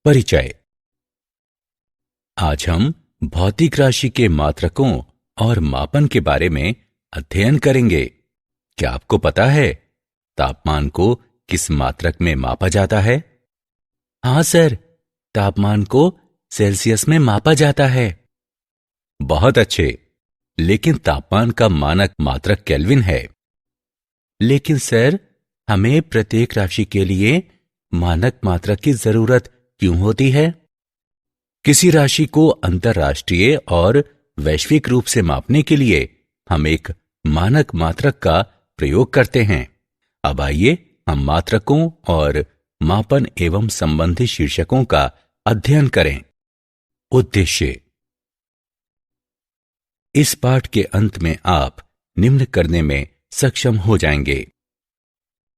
परिचय। आज हम भौतिक राशि के मात्रकों और मापन के बारे में अध्ययन करेंगे। क्या आपको पता है तापमान को किस मात्रक में मापा जाता है? हाँ सर, तापमान को सेल्सियस में मापा जाता है। बहुत अच्छे, लेकिन तापमान का मानक मात्रक केल्विन है। लेकिन सर, हमें प्रत्येक राशि के लिए मानक मात्रक की जरूरत क्यों होती है? किसी राशि को अंतरराष्ट्रीय और वैश्विक रूप से मापने के लिए हम एक मानक मात्रक का प्रयोग करते हैं। अब आइए हम मात्रकों और मापन एवं संबंधित शीर्षकों का अध्ययन करें। उद्देश्य। इस पाठ के अंत में आप निम्न करने में सक्षम हो जाएंगे: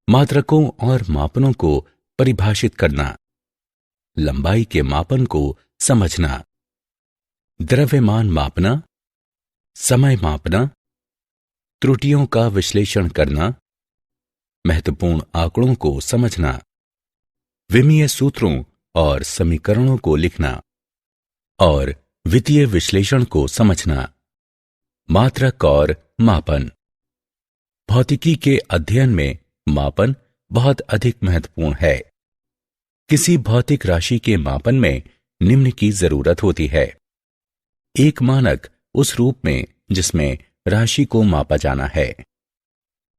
मात्रकों और मापनों को परिभाषित करना, लंबाई के मापन को समझना, द्रव्यमान मापना, समय मापना, त्रुटियों का विश्लेषण करना, महत्वपूर्ण आंकड़ों को समझना, विमीय सूत्रों और समीकरणों को लिखना और वित्तीय विश्लेषण को समझना। मात्रक और मापन। भौतिकी के अध्ययन में मापन बहुत अधिक महत्वपूर्ण है। किसी भौतिक राशि के मापन में निम्न की जरूरत होती है: एक मानक उस रूप में जिसमें राशि को मापा जाना है,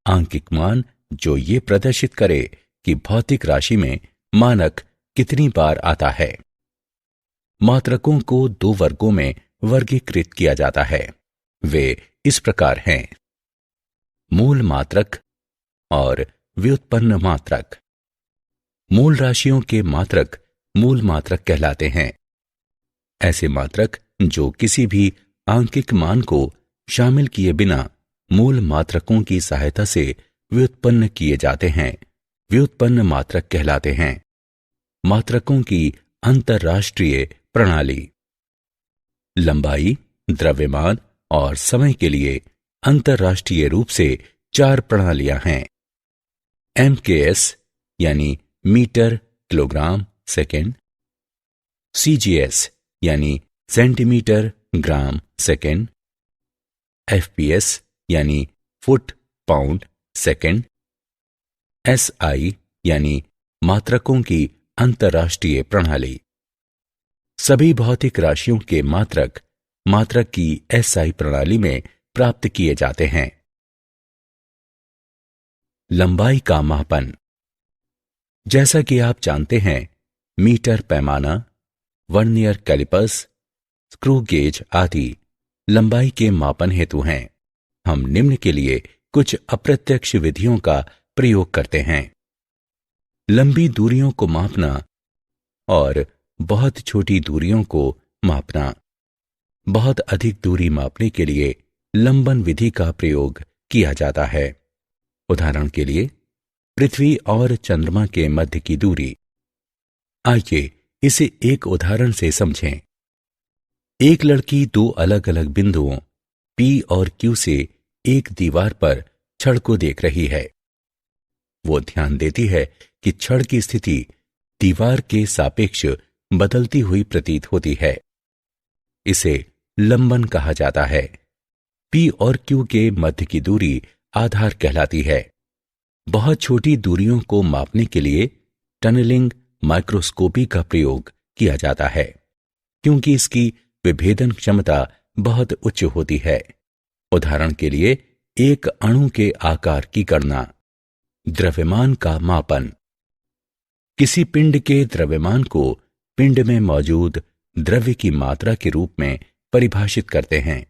आंकिक मान जो ये प्रदर्शित करे कि भौतिक राशि में मानक कितनी बार आता है। मात्रकों को दो वर्गों में वर्गीकृत किया जाता है। वे इस प्रकार हैं: मूल मात्रक और व्युत्पन्न मात्रक। मूल राशियों के मात्रक मूल मात्रक कहलाते हैं। ऐसे मात्रक जो किसी भी आंकिक मान को शामिल किए बिना मूल मात्रकों की सहायता से व्युत्पन्न किए जाते हैं, व्युत्पन्न मात्रक कहलाते हैं। मात्रकों की अंतरराष्ट्रीय प्रणाली। लंबाई, द्रव्यमान और समय के लिए अंतरराष्ट्रीय रूप से 4 प्रणालियां हैं: MKS यानी मीटर किलोग्राम सेकेंड, CGS यानी सेंटीमीटर ग्राम सेकेंड, FPS यानी फुट पाउंड सेकेंड, SI यानी मात्रकों की अंतरराष्ट्रीय प्रणाली। सभी भौतिक राशियों के मात्रक मात्रक की SI प्रणाली में प्राप्त किए जाते हैं। लंबाई का मापन। जैसा कि आप जानते हैं, मीटर पैमाना, वर्नियर कैलिपर्स, स्क्रू गेज आदि लंबाई के मापन हेतु हैं। हम निम्न के लिए कुछ अप्रत्यक्ष विधियों का प्रयोग करते हैं: लंबी दूरियों को मापना और बहुत छोटी दूरियों को मापना। बहुत अधिक दूरी मापने के लिए लंबन विधि का प्रयोग किया जाता है। उदाहरण के लिए, पृथ्वी और चंद्रमा के मध्य की दूरी। आइए इसे एक उदाहरण से समझें। एक लड़की 2 अलग अलग बिंदुओं P और Q से एक दीवार पर छड़ को देख रही है। वो ध्यान देती है कि छड़ की स्थिति दीवार के सापेक्ष बदलती हुई प्रतीत होती है। इसे लंबन कहा जाता है। P और Q के मध्य की दूरी आधार कहलाती है। बहुत छोटी दूरियों को मापने के लिए टनलिंग माइक्रोस्कोपी का प्रयोग किया जाता है, क्योंकि इसकी विभेदन क्षमता बहुत उच्च होती है। उदाहरण के लिए, एक अणु के आकार की गणना। द्रव्यमान का मापन। किसी पिंड के द्रव्यमान को पिंड में मौजूद द्रव्य की मात्रा के रूप में परिभाषित करते हैं।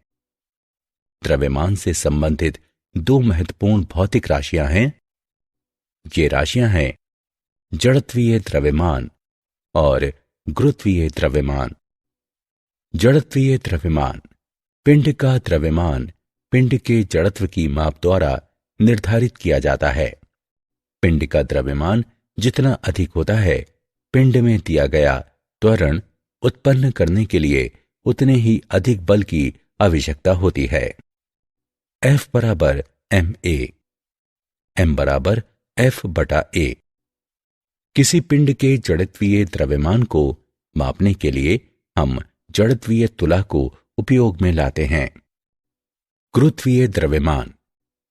द्रव्यमान से संबंधित 2 महत्वपूर्ण भौतिक राशियां हैं। ये राशियां हैं जड़त्वीय द्रव्यमान और गुरुत्वीय द्रव्यमान। जड़त्वीय द्रव्यमान: पिंड का द्रव्यमान पिंड के जड़त्व की माप द्वारा निर्धारित किया जाता है। पिंड का द्रव्यमान जितना अधिक होता है, पिंड में दिया गया त्वरण उत्पन्न करने के लिए उतने ही अधिक बल की आवश्यकता होती है। F बराबर ma, m बराबर F/a। किसी पिंड के जड़त्वीय द्रव्यमान को मापने के लिए हम जड़त्वीय तुला को उपयोग में लाते हैं। गुरुत्वीय द्रव्यमान,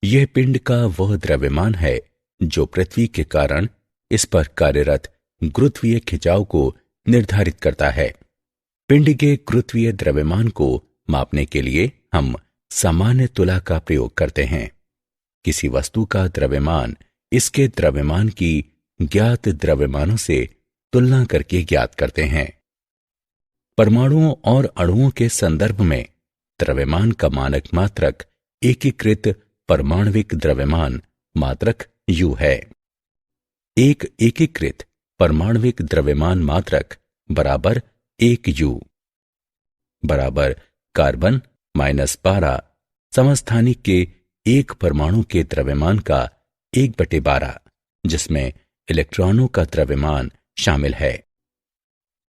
यह पिंड का वह द्रव्यमान है जो पृथ्वी के कारण इस पर कार्यरत गुरुत्वीय खिंचाव को निर्धारित करता है। पिंड के गुरुत्वीय द्रव्यमान को मापने के लिए हम सामान्य तुला का प्रयोग करते हैं। किसी वस्तु का द्रव्यमान इसके द्रव्यमान की ज्ञात द्रव्यमानों से तुलना करके ज्ञात करते हैं। परमाणुओं और अणुओं के संदर्भ में द्रव्यमान का मानक मात्रक एकीकृत परमाणविक द्रव्यमान मात्रक U है। एक एकीकृत परमाणविक द्रव्यमान मात्रक बराबर 1 U बराबर कार्बन -12 समस्थानिक के एक परमाणु के द्रव्यमान का 1/12 जिसमें इलेक्ट्रॉनों का द्रव्यमान शामिल है,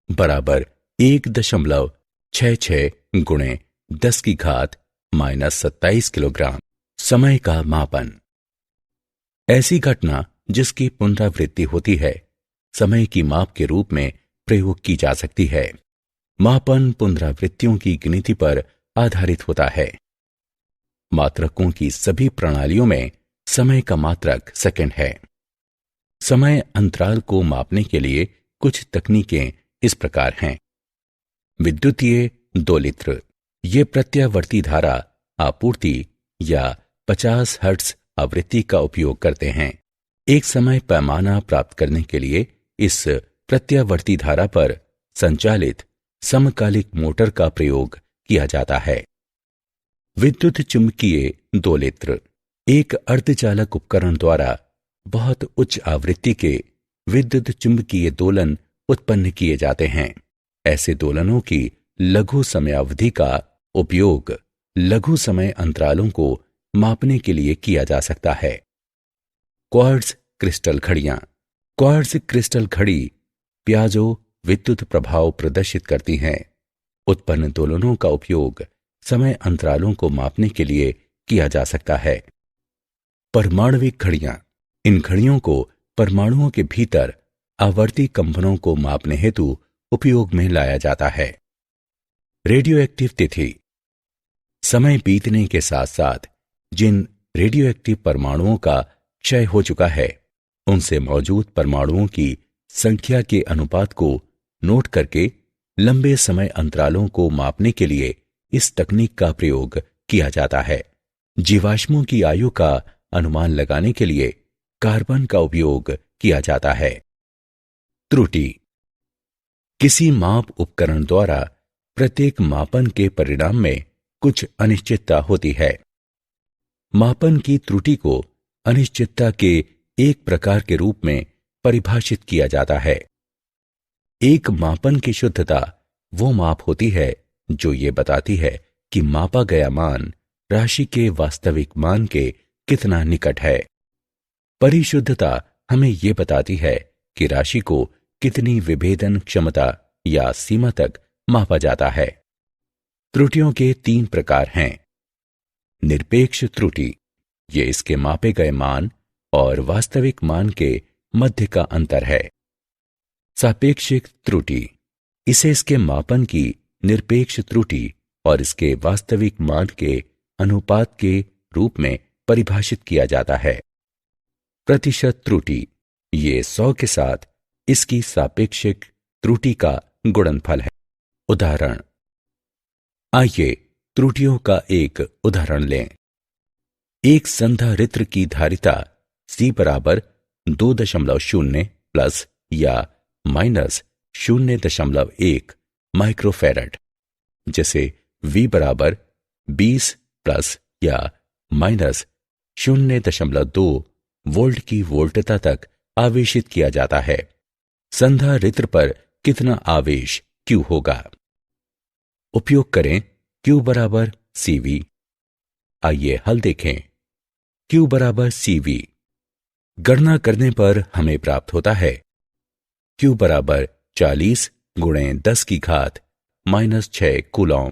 बराबर 1.66 गुणे 10⁻⁻27 किलोग्राम। समय का मापन, ऐसी घटना जिसकी पुनरावृत्ति होती है समय की माप के रूप में प्रयोग की जा सकती है। मापन पुनरावृत्तियों की गिनती पर आधारित होता है। मात्रकों की सभी प्रणालियों में समय का मात्रक सेकंड है। समय अंतराल को मापने के लिए कुछ तकनीकें इस प्रकार हैं। विद्युतीय दोलित्र, ये प्रत्यावर्ती धारा आपूर्ति या 50 हर्ट्ज आवृत्ति का उपयोग करते हैं। एक समय पैमाना प्राप्त करने के लिए इस प्रत्यावर्ती धारा पर संचालित समकालिक मोटर का प्रयोग किया जाता है। विद्युत चुंबकीय दोलित्र, एक अर्धचालक उपकरण द्वारा बहुत उच्च आवृत्ति के विद्युत चुंबकीय दोलन उत्पन्न किए जाते हैं। ऐसे दोलनों की लघु समयावधि का उपयोग लघु समय अंतरालों को मापने के लिए किया जा सकता है। क्वार्ट्ज क्रिस्टल घड़ियां, क्वार्ट्ज क्रिस्टल घड़ी प्याजो विद्युत प्रभाव प्रदर्शित करती हैं। उत्पन्न दोलनों का उपयोग समय अंतरालों को मापने के लिए किया जा सकता है। परमाणविक घड़ियां, इन घड़ियों को परमाणुओं के भीतर आवर्ती कंपनों को मापने हेतु उपयोग में लाया जाता है। रेडियो एक्टिव तिथि, समय बीतने के साथ साथ जिन रेडियो एक्टिव परमाणुओं का क्षय हो चुका है उनसे मौजूद परमाणुओं की संख्या के अनुपात को नोट करके लंबे समय अंतरालों को मापने के लिए इस तकनीक का प्रयोग किया जाता है। जीवाश्मों की आयु का अनुमान लगाने के लिए कार्बन का उपयोग किया जाता है। त्रुटि, किसी माप उपकरण द्वारा प्रत्येक मापन के परिणाम में कुछ अनिश्चितता होती है। मापन की त्रुटि को अनिश्चितता के एक प्रकार के रूप में परिभाषित किया जाता है। एक मापन की शुद्धता वो माप होती है जो ये बताती है कि मापा गया मान राशि के वास्तविक मान के कितना निकट है। परिशुद्धता हमें ये बताती है कि राशि को कितनी विभेदन क्षमता या सीमा तक मापा जाता है। त्रुटियों के 3 प्रकार हैं। निरपेक्ष त्रुटि, ये इसके मापे गए मान और वास्तविक मान के मध्य का अंतर है। सापेक्षिक त्रुटि, इसे इसके मापन की निरपेक्ष त्रुटि और इसके वास्तविक मान के अनुपात के रूप में परिभाषित किया जाता है। प्रतिशत त्रुटि, ये 100 के साथ इसकी सापेक्षिक त्रुटि का गुणनफल है। उदाहरण, आइए त्रुटियों का एक उदाहरण लें। एक संधारित्र की धारिता C बराबर 2.0 प्लस या माइनस 0.1 माइक्रोफैरड, जैसे V बराबर 20 प्लस या माइनस 0.2 वोल्ट की वोल्टता तक आवेशित किया जाता है। संधारित्र पर कितना आवेश Q होगा? उपयोग करें Q बराबर CV। आइए हल देखें। Q बराबर CV गणना करने पर हमें प्राप्त होता है Q बराबर 40 गुणे 10⁻⁻6 कूलॉम।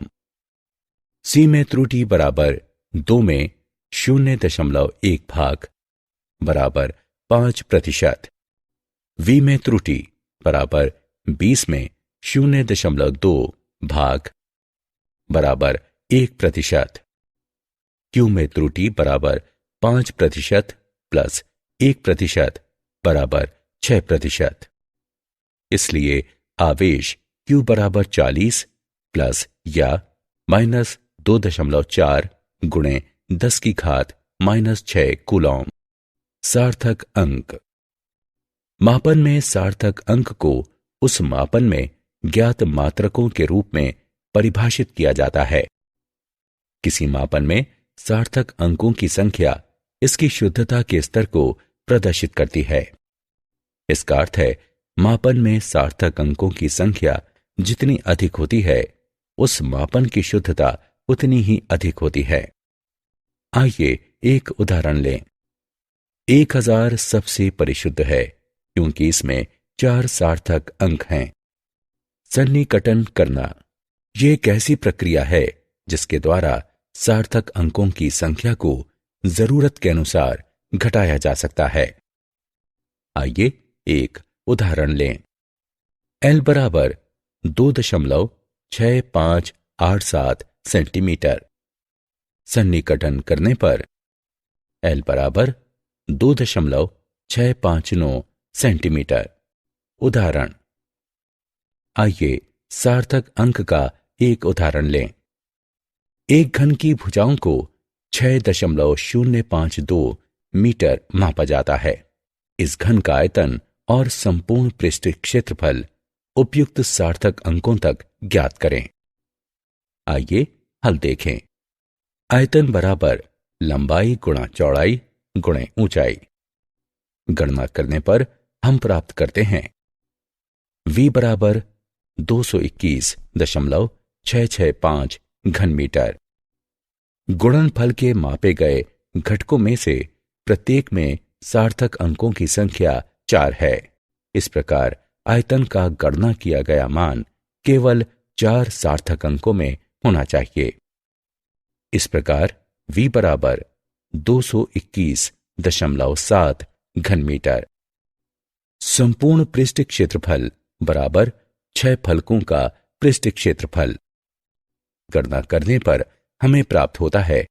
C में त्रुटि बराबर 2 में 0.1 भाग बराबर 5%। V में त्रुटि बराबर 20 में 0.2 भाग बराबर 1%। Q में त्रुटि बराबर 5% प्लस 1% बराबर 6%। इसलिए आवेश Q बराबर 40 प्लस या माइनस 2.4 गुणे 10⁻⁻6 कूलॉम। सार्थक अंक। मापन में सार्थक अंक को उस मापन में ज्ञात मात्रकों के रूप में परिभाषित किया जाता है। किसी मापन में सार्थक अंकों की संख्या इसकी शुद्धता के स्तर को प्रदर्शित करती है। इसका अर्थ है मापन में सार्थक अंकों की संख्या जितनी अधिक होती है उस मापन की शुद्धता उतनी ही अधिक होती है। आइए एक उदाहरण लें। 1000 सबसे परिशुद्ध है क्योंकि इसमें 4 सार्थक अंक हैं। सन्निकटन करना यह एक ऐसी प्रक्रिया है जिसके द्वारा सार्थक अंकों की संख्या को जरूरत के अनुसार घटाया जा सकता है। आइए एक उदाहरण लें। L बराबर 2.6587 सेंटीमीटर। सन्निकटन करने पर L बराबर 2.659 सेंटीमीटर। उदाहरण। आइए सार्थक अंक का एक उदाहरण लें। एक घन की भुजाओं को 6.052 मीटर मापा जाता है। इस घन का आयतन और संपूर्ण पृष्ठ क्षेत्रफल उपयुक्त सार्थक अंकों तक ज्ञात करें। आइए हल देखें। आयतन बराबर लंबाई गुणा चौड़ाई गुणे ऊंचाई। गणना करने पर हम प्राप्त करते हैं V बराबर 221.665 घन मीटर। गुणनफल के मापे गए घटकों में से प्रत्येक में सार्थक अंकों की संख्या 4 है। इस प्रकार आयतन का गणना किया गया मान केवल 4 सार्थक अंकों में होना चाहिए। इस प्रकार V बराबर 221.7 घन मीटर। संपूर्ण पृष्ठ क्षेत्रफल बराबर 6 फलकों का पृष्ठ क्षेत्रफल। गणना करने पर हमें प्राप्त होता है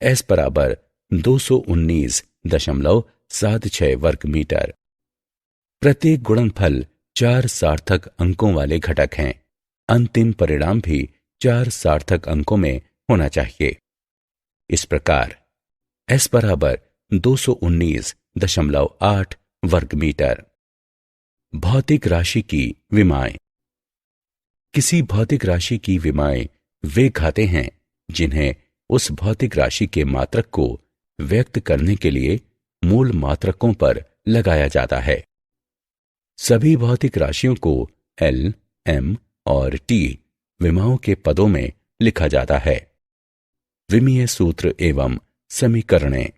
S बराबर 219.76 वर्ग मीटर। प्रत्येक गुणनफल 4 सार्थक अंकों वाले घटक हैं। अंतिम परिणाम भी 4 सार्थक अंकों में होना चाहिए। इस प्रकार S बराबर 219.8 वर्ग मीटर। भौतिक राशि की विमाएं। किसी भौतिक राशि की विमाएं वे घाते हैं जिन्हें उस भौतिक राशि के मात्रक को व्यक्त करने के लिए मूल मात्रकों पर लगाया जाता है। सभी भौतिक राशियों को L, M और T विमाओं के पदों में लिखा जाता है। विमीय सूत्र एवं समीकरणें।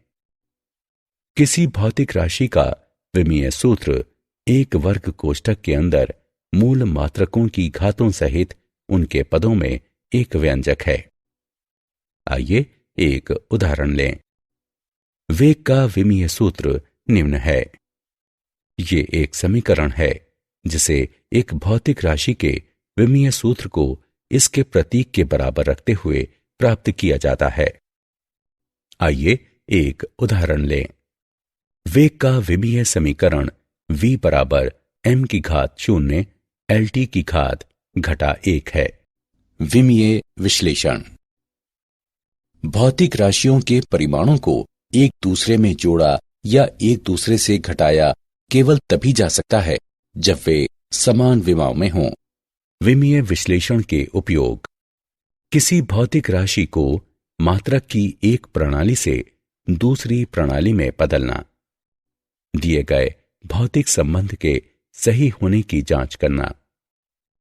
किसी भौतिक राशि का विमीय सूत्र एक वर्ग कोष्ठक के अंदर मूल मात्रकों की घातों सहित उनके पदों में एक व्यंजक है। आइए एक उदाहरण लें। वेग का विमीय सूत्र निम्न है। ये एक समीकरण है जिसे एक भौतिक राशि के विमीय सूत्र को इसके प्रतीक के बराबर रखते हुए प्राप्त किया जाता है। आइए एक उदाहरण लें। वेग का विमीय समीकरण V बराबर m⁻0 LT की घात घटा 1 है। विमीय विश्लेषण। भौतिक राशियों के परिमाणों को एक दूसरे में जोड़ा या एक दूसरे से घटाया केवल तभी जा सकता है जब वे समान विमाओं में हों। विमीय विश्लेषण के उपयोग। किसी भौतिक राशि को मात्रक की एक प्रणाली से दूसरी प्रणाली में बदलना। दिए गए भौतिक संबंध के सही होने की जांच करना।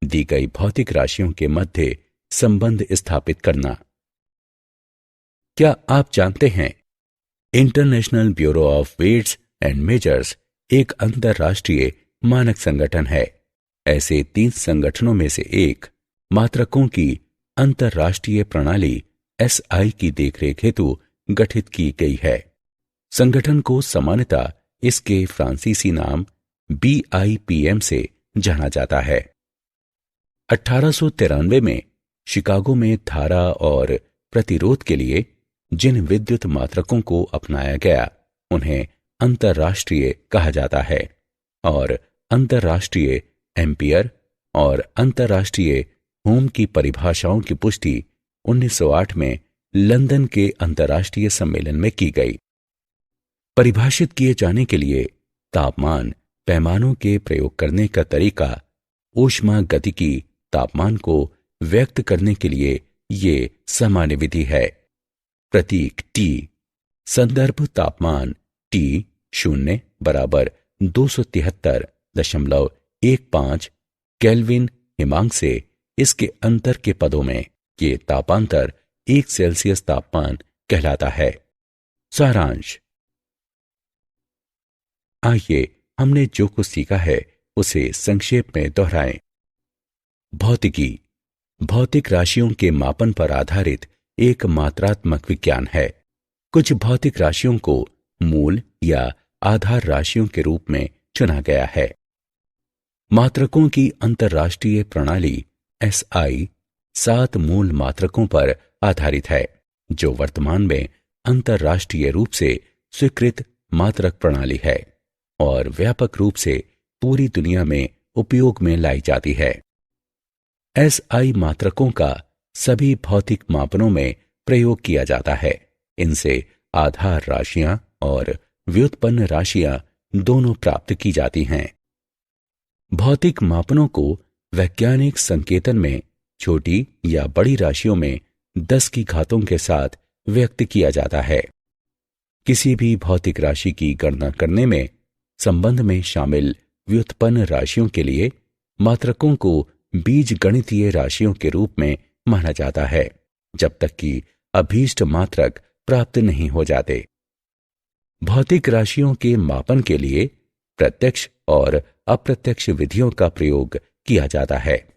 दी गई भौतिक राशियों के मध्य संबंध स्थापित करना। क्या आप जानते हैं international bureau of weights and measures एक अंतरराष्ट्रीय मानक संगठन है। ऐसे 3 संगठनों में से एक मात्रकों की अंतरराष्ट्रीय प्रणाली SI की देखरेख हेतु गठित की गई है। संगठन को सामान्यतः इसके फ्रांसीसी नाम BIPM से जाना जाता है। 1893 में शिकागो में धारा और प्रतिरोध के लिए जिन विद्युत मात्रकों को अपनाया गया उन्हें अंतर्राष्ट्रीय कहा जाता है और अंतर्राष्ट्रीय एम्पियर और अंतर्राष्ट्रीय ओम की परिभाषाओं की पुष्टि 1908 में लंदन के अंतर्राष्ट्रीय सम्मेलन में की गई। परिभाषित किए जाने के लिए तापमान पैमानों के प्रयोग करने का तरीका ऊष्मागतिकी तापमान को व्यक्त करने के लिए ये सामान्य विधि है। प्रतीक T संदर्भ तापमान T0 बराबर 273.15 केल्विन हिमांक से इसके अंतर के पदों में ये तापांतर 1 सेल्सियस तापमान कहलाता है। सारांश। आइए हमने जो कुछ सीखा है उसे संक्षेप में दोहराएं। भौतिकी भौतिक राशियों के मापन पर आधारित एक मात्रात्मक विज्ञान है। कुछ भौतिक राशियों को मूल या आधार राशियों के रूप में चुना गया है। मात्रकों की अंतर्राष्ट्रीय प्रणाली SI 7 मूल मात्रकों पर आधारित है जो वर्तमान में अंतर्राष्ट्रीय रूप से स्वीकृत मात्रक प्रणाली है और व्यापक रूप से पूरी दुनिया में उपयोग में लाई जाती है। SI मात्रकों का सभी भौतिक मापनों में प्रयोग किया जाता है। इनसे आधार राशियां और व्युत्पन्न राशियां दोनों प्राप्त की जाती हैं। भौतिक मापनों को वैज्ञानिक संकेतन में छोटी या बड़ी राशियों में 10 की घातों के साथ व्यक्त किया जाता है। किसी भी भौतिक राशि की गणना करने में संबंध में शामिल व्युत्पन्न राशियों के लिए मात्रकों को बीजगणितीय राशियों के रूप में माना जाता है जब तक कि अभीष्ट मात्रक प्राप्त नहीं हो जाते। भौतिक राशियों के मापन के लिए प्रत्यक्ष और अप्रत्यक्ष विधियों का प्रयोग किया जाता है।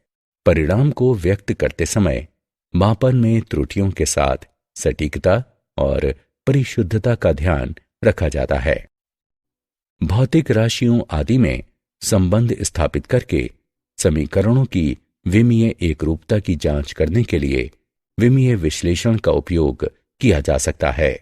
परिणाम को व्यक्त करते समय मापन में त्रुटियों के साथ सटीकता और परिशुद्धता का ध्यान रखा जाता है। भौतिक राशियों आदि में संबंध स्थापित करके समीकरणों की विमीय एकरूपता की जांच करने के लिए विमीय विश्लेषण का उपयोग किया जा सकता है।